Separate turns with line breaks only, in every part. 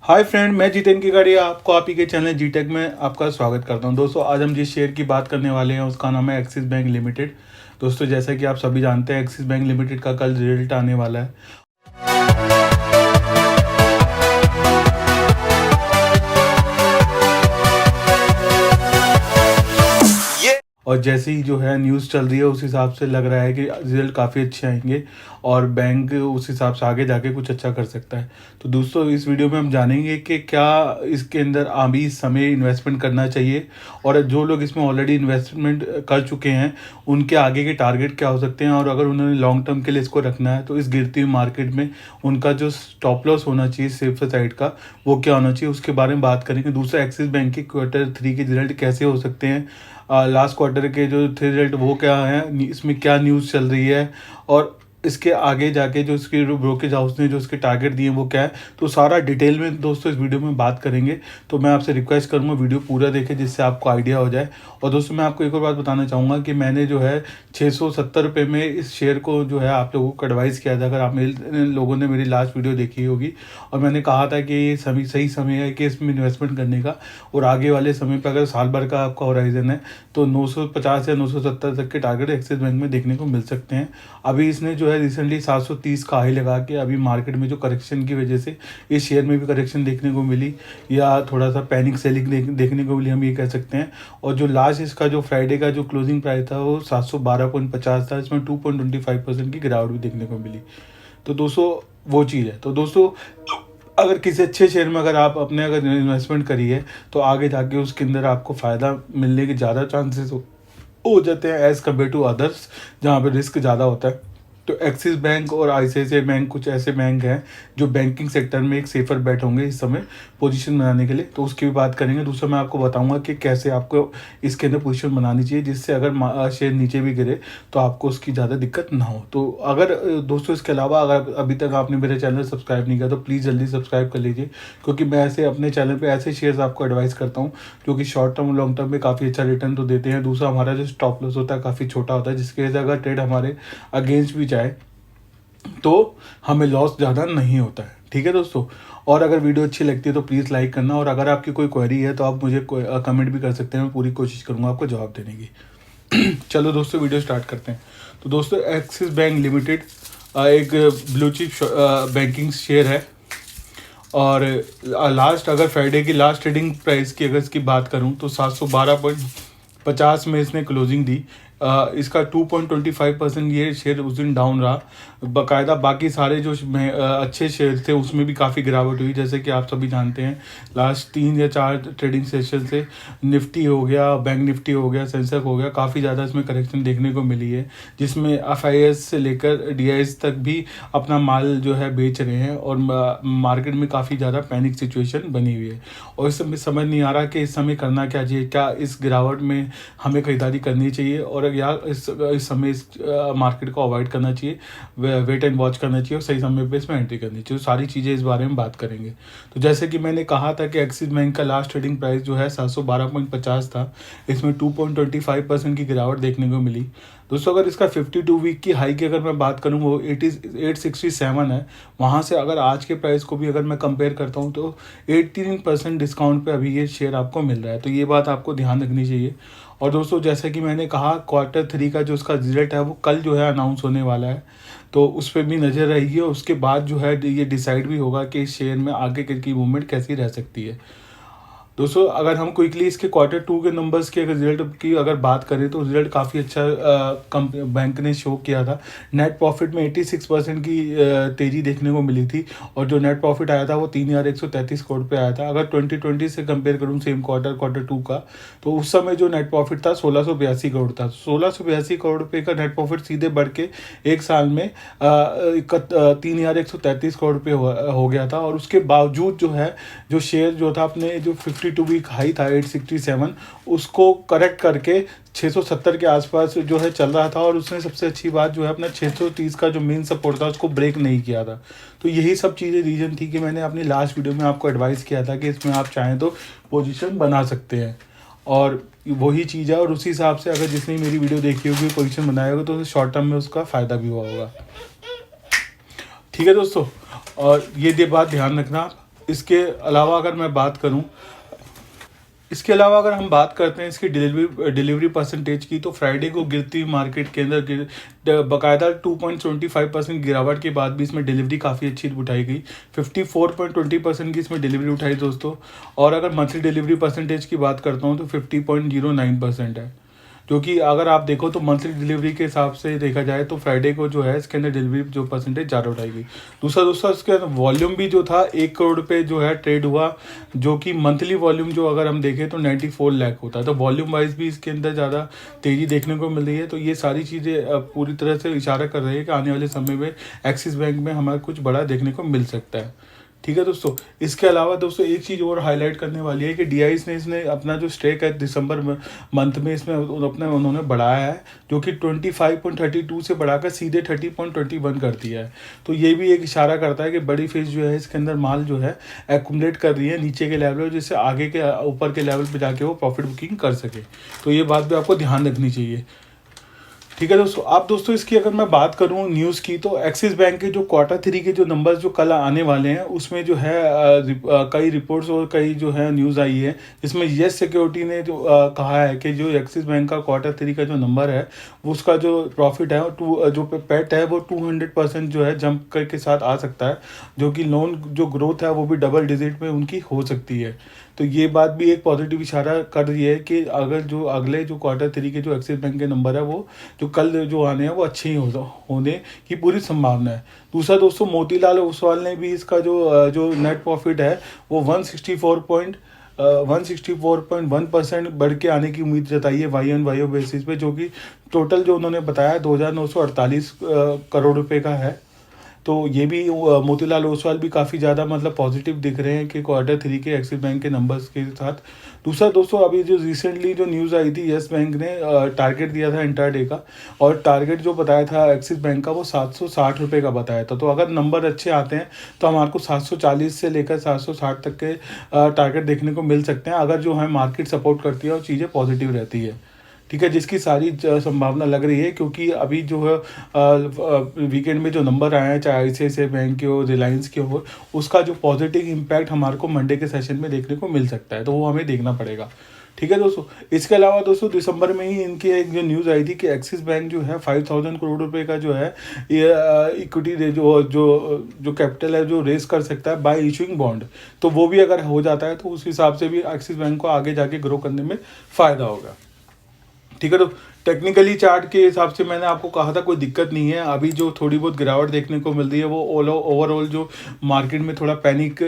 Hi friend, मैं जितेन की आपको आप ही के चैनल जी टेक में आपका स्वागत करता हूं। दोस्तों, आज हम जिस शेयर की बात करने वाले हैं उसका नाम है एक्सिस बैंक लिमिटेड। दोस्तों, जैसा कि आप सभी जानते हैं, एक्सिस बैंक लिमिटेड का कल रिजल्ट आने वाला है। और जैसे ही जो है न्यूज़ चल रही है, उस हिसाब से लग रहा है कि रिजल्ट काफ़ी अच्छे आएंगे और बैंक उस हिसाब से आगे जाके कुछ अच्छा कर सकता है। तो दोस्तों, इस वीडियो में हम जानेंगे कि क्या इसके अंदर अभी इस समय इन्वेस्टमेंट करना चाहिए, और जो लोग इसमें ऑलरेडी इन्वेस्टमेंट कर चुके हैं उनके आगे के टारगेट क्या हो सकते हैं, और अगर उन्होंने लॉन्ग टर्म के लिए इसको रखना है तो इस गिरती हुई मार्केट में उनका जो स्टॉप लॉस होना चाहिए सेफ साइड का, वो क्या होना चाहिए, उसके बारे में बात करेंगे। दूसरा, एक्सिस बैंक के Q3 के रिजल्ट कैसे हो सकते हैं, लास्ट क्वार्टर के जो थे रिजल्ट वो क्या है, इसमें क्या न्यूज़ चल रही है, और इसके आगे जाके जो इसके ब्रोकेज हाउस ने जो इसके टारगेट दिए वो क्या है, तो सारा डिटेल में दोस्तों इस वीडियो में बात करेंगे। तो मैं आपसे रिक्वेस्ट करूंगा वीडियो पूरा देखें जिससे आपको आइडिया हो जाए। और दोस्तों, मैं आपको एक और बात बताना चाहूँगा कि मैंने जो है 670 रुपये में इस शेयर को जो है आप लोगों को एडवाइस किया था। अगर आप लोगों ने मेरी लास्ट वीडियो देखी होगी, और मैंने कहा था कि ये सही समय है कि इसमें इन्वेस्टमेंट करने का, और आगे वाले समय पर अगर साल भर का आपका होराइजन है तो 950 या 970 तक के टारगेट एक्सिस बैंक में देखने को मिल सकते हैं। अभी इसने जो है रिसेंटली 730 का हाई लगा के अभी मार्केट में जो करेक्शन की वजह से इस शेयर में भी करेक्शन देखने को मिली, या थोड़ा सा पैनिक सेलिंग देखने को मिली, हम ये कह सकते हैं। और जो लास्ट इसका जो फ्राइडे का जो क्लोजिंग प्राइस था वो 712.50 था, इसमें 2.25% की गिरावट भी देखने को मिली। तो दोस्तों, वो चीज़ है। तो दोस्तों, अगर किसी अच्छे शेयर में अगर आप अपने अगर इन्वेस्टमेंट करिए तो आगे जाके उसके अंदर आपको फ़ायदा मिलने के ज़्यादा चांसेस हो जाते हैं एज़ कम्पेयर टू अदर्स जहाँ पे रिस्क ज़्यादा होता है। तो एक्सिस बैंक और ICICI बैंक कुछ ऐसे बैंक हैं जो बैंकिंग सेक्टर में एक सेफर बेट होंगे इस समय पोजीशन बनाने के लिए, तो उसकी भी बात करेंगे। दूसरा, मैं आपको बताऊंगा कि कैसे आपको इसके अंदर पोजीशन बनानी चाहिए जिससे अगर शेयर नीचे भी गिरे तो आपको उसकी ज़्यादा दिक्कत ना हो। तो अगर दोस्तों, इसके अलावा अगर अभी तक आपने मेरे चैनल सब्सक्राइब नहीं किया तो प्लीज़ जल्दी सब्सक्राइब कर लीजिए, क्योंकि मैं ऐसे अपने चैनल पर ऐसे शेयर्स आपको एडवाइस करता हूँ जो कि शॉर्ट टर्म लॉन्ग टर्म में काफ़ी अच्छा रिटर्न तो देते हैं। दूसरा, हमारा जो स्टॉप लॉस होता है काफ़ी छोटा होता है, जिसकी वजह से अगर ट्रेड हमारे अगेंस्ट भी जाए तो हमें लॉस ज़्यादा नहीं होता है। ठीक है दोस्तों, और अगर वीडियो अच्छी लगती है तो प्लीज़ लाइक करना, और अगर आपकी कोई क्वेरी है तो आप मुझे कमेंट भी कर सकते हैं, मैं पूरी कोशिश करूँगा आपको जवाब देने की। चलो दोस्तों, वीडियो स्टार्ट करते हैं। तो दोस्तों, एक्सिस बैंक लिमिटेड एक ब्लू चिप बैंकिंग शेयर है, और लास्ट अगर फ्राइडे की लास्ट ट्रेडिंग प्राइस की अगर इसकी बात करूं तो 712.50 में इसने क्लोजिंग दी। इसका 2.25% ये शेयर उस दिन डाउन रहा। बाकायदा बाकी सारे जो अच्छे शेयर थे उसमें भी काफ़ी गिरावट हुई, जैसे कि आप सभी जानते हैं लास्ट 3 या 4 ट्रेडिंग सेशन से निफ्टी हो गया, बैंक निफ्टी हो गया, सेंसेक्स हो गया, काफ़ी ज़्यादा इसमें करेक्शन देखने को मिली है, जिसमें FIS से लेकर DIS तक भी अपना माल जो है बेच रहे हैं, और मार्केट में काफ़ी ज़्यादा पैनिक सिचुएशन बनी हुई है। और इस समय समझ नहीं आ रहा कि इस समय करना क्या चाहिए, क्या इस गिरावट में हमें खरीदारी करनी चाहिए, और या इस समय इस मार्केट को अवॉइड करना चाहिए, वेट एंड वॉच करना चाहिए, और सही समय पे इसमें एंट्री करनी चाहिए। सारी चीज़ें इस बारे में बात करेंगे। तो जैसे कि मैंने कहा था कि एक्सिस बैंक का लास्ट ट्रेडिंग प्राइस जो है 712.50 था, इसमें 2.25% की गिरावट देखने को मिली। दोस्तों, अगर इसका 52 वीक की हाई की अगर मैं बात करूँ वो 867 है, वहाँ से अगर आज के प्राइस को भी अगर मैं कंपेयर करता हूँ तो 18% डिस्काउंट पे अभी ये शेयर आपको मिल रहा है, तो ये बात आपको ध्यान रखनी चाहिए। और दोस्तों, जैसे कि मैंने कहा, Q3 का जो उसका रिजल्ट है वो कल जो है अनाउंस होने वाला है, तो उस पर भी नज़र रहेगी, और उसके बाद जो है ये डिसाइड भी होगा कि इस शेयर में आगे की मूवमेंट कैसी रह सकती है। दोस्तों, अगर हम क्विकली इसके Q2 के नंबर्स के रिजल्ट की अगर बात करें तो रिजल्ट काफ़ी अच्छा बैंक ने शो किया था। नेट प्रॉफिट में 86% की तेज़ी देखने को मिली थी, और जो नेट प्रॉफिट आया था वो 3,133 करोड़ पे आया था। अगर 2020 से कंपेयर करूँ सेम Q2 का, तो उस समय जो नेट प्रॉफिट था 1682 करोड़ था। 1682 करोड़ रुपये का नेट प्रॉफिट सीधे बढ़ के एक साल में 3,133 करोड़ रुपये हो गया था, और उसके बावजूद जो है जो शेयर जो था अपने जो 52 वीक हाई था 867, उसको करेक्ट करके 670 के आसपास जो है चल रहा था, और उसने सबसे अच्छी बात जो है अपना 630 का जो मेन सपोर्ट था उसको ब्रेक नहीं किया था। तो यही सब चीज़ें रीज़न थी कि मैंने अपनी लास्ट वीडियो में आपको एडवाइस किया था कि इसमें आप चाहें तो पोजीशन बना सकते हैं, और वही चीज़ है। और उसी हिसाब से अगर जिसने मेरी वीडियो देखी होगी पोजीशन बनाया होगा तो शॉर्ट टर्म में उसका फ़ायदा भी हुआ होगा। ठीक है दोस्तों, और ये बात ध्यान रखना आप। इसके अलावा अगर मैं बात करूं, इसके अलावा अगर हम बात करते हैं इसकी डिलीवरी परसेंटेज की, तो फ्राइडे को गिरती हुई मार्केट के अंदर बाकायदा 2.25% गिरावट के बाद भी इसमें डिलीवरी काफ़ी अच्छी उठाई गई। 54.20% की इसमें डिलीवरी उठाई दोस्तों। और अगर मंथली डिलीवरी परसेंटेज की बात करता हूँ तो 50.09% है, जो कि अगर आप देखो तो मंथली डिलीवरी के हिसाब से देखा जाए तो फ्राइडे को जो है इसके अंदर डिलीवरी जो परसेंटेज ज़्यादा उठाई गई। दूसरा दोस्तों इसके अंदर वॉल्यूम भी जो था 1 करोड़ पे जो है ट्रेड हुआ, जो कि मंथली वॉल्यूम जो अगर हम देखें तो 94 लाख होता है। तो वॉल्यूम वाइज भी इसके अंदर ज़्यादा तेज़ी देखने को मिल रही है। तो ये सारी चीज़ें पूरी तरह से इशारा कर रही है कि आने वाले समय में एक्सिस बैंक में हमें कुछ बड़ा देखने को मिल सकता है। ठीक है दोस्तों। इसके अलावा दोस्तों एक चीज़ और हाईलाइट करने वाली है कि डीआईस ने इसने अपना जो स्टेक है दिसंबर मंथ में इसमें उन्होंने बढ़ाया है, जो कि 25.32 से बढ़ाकर सीधे 30.21 कर दिया है। तो ये भी एक इशारा करता है कि बड़ी फिश जो है इसके अंदर माल जो है एक्यूमुलेट कर रही है नीचे के लेवल पर, जिससे आगे के ऊपर के लेवल पर जाके वो प्रॉफिट बुकिंग कर सके। तो ये बात भी आपको ध्यान रखनी चाहिए। ठीक है दोस्तों। आप दोस्तों इसकी अगर मैं बात करूं न्यूज़ की, तो एक्सिस बैंक के जो Q3 के जो नंबर्स जो कल आने वाले हैं उसमें जो है कई रिपोर्ट्स और कई जो है न्यूज़ आई है, जिसमें येस सिक्योरिटी ने जो कहा है कि जो एक्सिस बैंक का Q3 का जो नंबर है वो उसका जो प्रॉफिट है जो पैट है वो 200% जो है जंप के साथ आ सकता है, जो कि लोन जो ग्रोथ है वो भी डबल डिजिट में उनकी हो सकती है। तो ये बात भी एक पॉजिटिव इशारा कर रही है कि अगर जो अगले जो Q3 के जो एक्सिस बैंक के नंबर है वो जो कल जो आने हैं वो अच्छे ही होने की पूरी संभावना है। दूसरा दोस्तों मोतीलाल ओसवाल ने भी इसका जो नेट प्रॉफिट है वो 164.1% बढ़ के आने की उम्मीद जताई है वाई ऑन वाई बेसिस पे, जो कि टोटल जो उन्होंने बताया 2,948 करोड़ रुपए का है। तो ये भी मोतीलाल ओसवाल भी काफ़ी ज़्यादा मतलब पॉजिटिव दिख रहे हैं कि Q3 के एक्सिस बैंक के नंबर्स के साथ। दूसरा दोस्तों अभी जो रिसेंटली जो न्यूज़ आई थी, यस बैंक ने टारगेट दिया था इंटरडे का, और टारगेट जो बताया था एक्सिस बैंक का वो 760 रुपये का बताया था। तो अगर नंबर अच्छे आते हैं तो हमारे को 740 से लेकर 760 तक के टारगेट देखने को मिल सकते हैं, अगर जो है मार्केट सपोर्ट करती है और चीज़ें पॉजिटिव रहती है। ठीक है, जिसकी सारी संभावना लग रही है, क्योंकि अभी जो है वीकेंड में जो नंबर आए हैं चाहे ICICI बैंक के हो, रिलायंस के हो, उसका जो पॉजिटिव इम्पैक्ट हमारे को मंडे के सेशन में देखने को मिल सकता है। तो वो हमें देखना पड़ेगा। ठीक है दोस्तों। इसके अलावा दोस्तों दिसंबर में ही इनकी एक जो न्यूज़ आई थी कि एक्सिस बैंक जो है 5,000 करोड़ रुपए का जो है ये इक्विटी जो जो जो कैपिटल है जो रेस कर सकता है बाय इशूइंग बॉन्ड। तो वो भी अगर हो जाता है तो उस हिसाब से भी एक्सिस बैंक को आगे जाके ग्रो करने में फ़ायदा होगा। ठीक है। तो टेक्निकली चार्ट के हिसाब से मैंने आपको कहा था कोई दिक्कत नहीं है। अभी जो थोड़ी बहुत गिरावट देखने को मिल रही है वो ओवरऑल जो मार्केट में थोड़ा पैनिक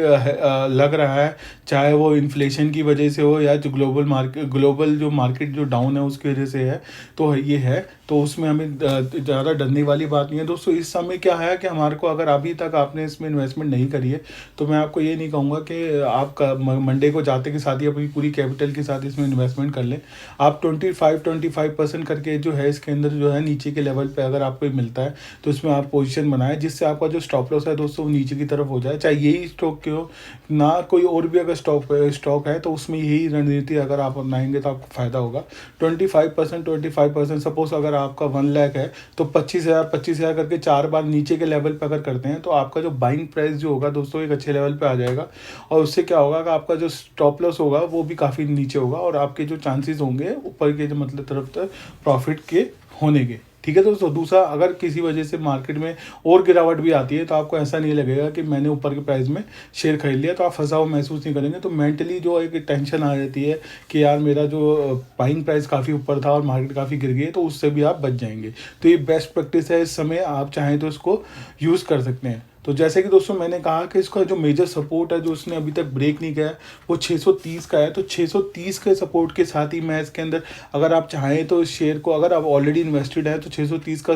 लग रहा है, चाहे वो इन्फ्लेशन की वजह से हो या जो ग्लोबल जो मार्केट जो डाउन है उसकी वजह से है। तो ये है, तो उसमें हमें ज़्यादा डरने वाली बात नहीं है दोस्तों। इस समय क्या है कि हमारे को अगर अभी तक आपने इसमें इन्वेस्टमेंट नहीं करी है तो मैं आपको ये नहीं कहूँगा कि आप मंडे को जाते के साथ ही अपनी पूरी कैपिटल के साथ इसमें इन्वेस्टमेंट कर लें। आप 25% करके जो है इसके अंदर जो है नीचे के लेवल पे अगर आपको मिलता है तो इसमें आप पोजीशन बनाएं, जिससे आपका जो स्टॉप लॉस है दोस्तों वो नीचे की तरफ हो जाए। चाहे यही स्टॉक के हो ना, कोई और भी अगर स्टॉक है तो उसमें यही रणनीति अगर आप अपनाएंगे तो आपको फ़ायदा होगा। 25% सपोज अगर आपका 1 लाख है तो 25,000 करके 4 बार नीचे के लेवल पे अगर करते हैं तो आपका जो बाइंग प्राइस जो होगा दोस्तों एक अच्छे लेवल पे आ जाएगा। और उससे क्या होगा कि आपका जो स्टॉप लॉस होगा वो भी काफ़ी नीचे होगा और आपके जो चांसेस होंगे ऊपर के जो मतलब तरफ तक प्रॉफिट के होने के। ठीक है दोस्तों। दूसरा, अगर किसी वजह से मार्केट में और गिरावट भी आती है तो आपको ऐसा नहीं लगेगा कि मैंने ऊपर के प्राइस में शेयर खरीद लिया, तो आप फंसा हुआ महसूस नहीं करेंगे। तो मेंटली जो एक टेंशन आ जाती है कि यार मेरा जो बाइंग प्राइस काफ़ी ऊपर था और मार्केट काफ़ी गिर गई है, तो उससे भी आप बच जाएंगे। तो ये बेस्ट प्रैक्टिस है, इस समय आप चाहें तो इसको यूज़ कर सकते हैं। तो जैसे कि दोस्तों मैंने कहा कि इसका जो मेजर सपोर्ट है जो उसने अभी तक ब्रेक नहीं किया है वो 630 का है। तो 630 के सपोर्ट के साथ ही मैं इसके अंदर अगर आप चाहें तो इस शेयर को, अगर आप ऑलरेडी इन्वेस्टेड हैं तो 630 का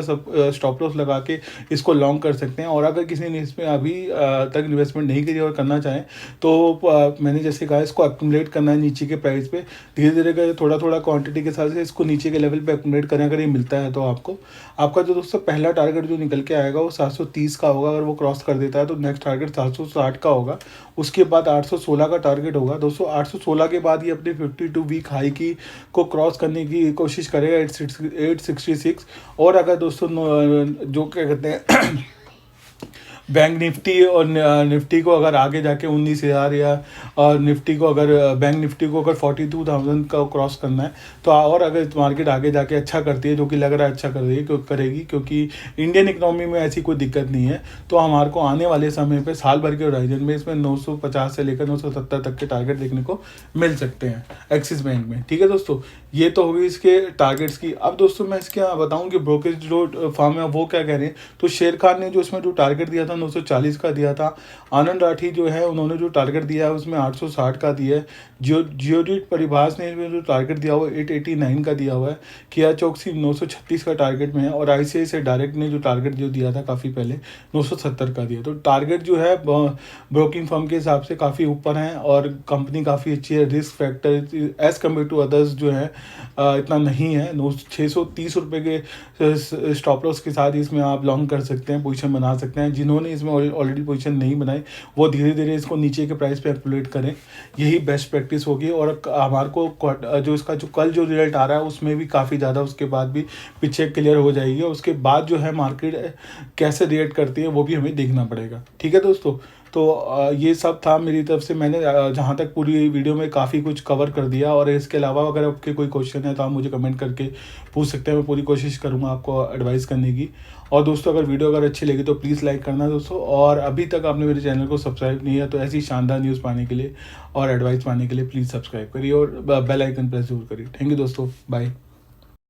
स्टॉप लॉस लगा के इसको लॉन्ग कर सकते हैं। और अगर किसी ने इसमें अभी तक इन्वेस्टमेंट नहीं करी और करना चाहें तो मैंने जैसे कहा इसको एक्यूमुलेट करना है नीचे के प्राइस पे, धीरे धीरे थोड़ा थोड़ा क्वांटिटी के साथ से इसको नीचे के लेवल पे एक्यूमुलेट करें। अगर ये मिलता है तो आपका जो दोस्तों पहला टारगेट जो निकल के आएगा वो 730 का होगा। अगर वो क्रॉस कर देता है तो नेक्स्ट टारगेट 760 का होगा। उसके बाद 816 का टारगेट होगा दोस्तों। 816 के बाद ये अपने 52 वीक हाई को क्रॉस करने की कोशिश करेगा 866। और अगर दोस्तों जो क्या कहते हैं बैंक निफ्टी और निफ्टी को अगर आगे जाके 19,000 या और निफ्टी को अगर बैंक निफ्टी को अगर 42,000 का क्रॉस करना है तो और अगर मार्केट आगे जाके अच्छा करती है, जो कि लग रहा है अच्छा कर रही है करेगी, क्योंकि इंडियन इकोनॉमी में ऐसी कोई दिक्कत नहीं है, तो हमारे को आने वाले समय पे साल भर के होराइजन में इसमें 950 से लेकर 970 तक के टारगेट देखने को मिल सकते हैं एक्सिस बैंक में। ठीक है दोस्तों, ये तो होगी इसके टारगेट्स की। अब दोस्तों मैं इसके बताऊं कि ब्रोकरेज जो फर्म है वो क्या कह रहे हैं। तो शेर खान ने जो इसमें जो टारगेट दिया था 940 का दिया था। आनंद राठी जो है उन्होंने जो टारगेट दिया है उसमें 860 का दिया है। जियोडिट परिभाष ने जो टारगेट दिया हुआ है 889 का दिया हुआ है। किया चौकसी 936 का टारगेट में है, और ICICI डायरेक्ट ने जो टारगेट जो दिया था काफ़ी पहले 970 का दिया। तो टारगेट जो है ब्रोकिंग फर्म के हिसाब से काफ़ी ऊपर हैं, और कंपनी काफ़ी अच्छी है। Risk factor as compared to others जो है इतना नहीं है। 630 रुपये के स्टॉप लॉस के साथ इसमें आप लॉन्ग कर सकते हैं, पोजीशन बना सकते हैं। जिन्होंने इसमें ऑलरेडी पोजीशन नहीं बनाई वो धीरे धीरे इसको नीचे के प्राइस पे एक्यूमुलेट करें, यही बेस्ट प्रैक्टिस होगी। और हमारे को जो इसका जो कल जो रिजल्ट आ रहा है उसमें भी काफ़ी ज़्यादा उसके बाद भी पिक्चर क्लियर हो जाएगी, और उसके बाद जो है मार्केट कैसे रिएक्ट करती है वो भी हमें देखना पड़ेगा। ठीक है दोस्तों, तो ये सब था मेरी तरफ से। मैंने जहाँ तक पूरी वीडियो में काफ़ी कुछ कवर कर दिया, और इसके अलावा अगर आपके कोई क्वेश्चन है तो आप मुझे कमेंट करके पूछ सकते हैं। मैं पूरी कोशिश करूँगा आपको एडवाइस करने की। और दोस्तों अगर वीडियो अगर अच्छी लगी तो प्लीज़ लाइक करना दोस्तों, और अभी तक आपने मेरे चैनल को सब्सक्राइब नहीं है तो ऐसी शानदार न्यूज़ पाने के लिए और एडवाइस पाने के लिए प्लीज़ सब्सक्राइब करिए और बेल आइकन प्रेस जरूर करिए। थैंक यू दोस्तों, बाय।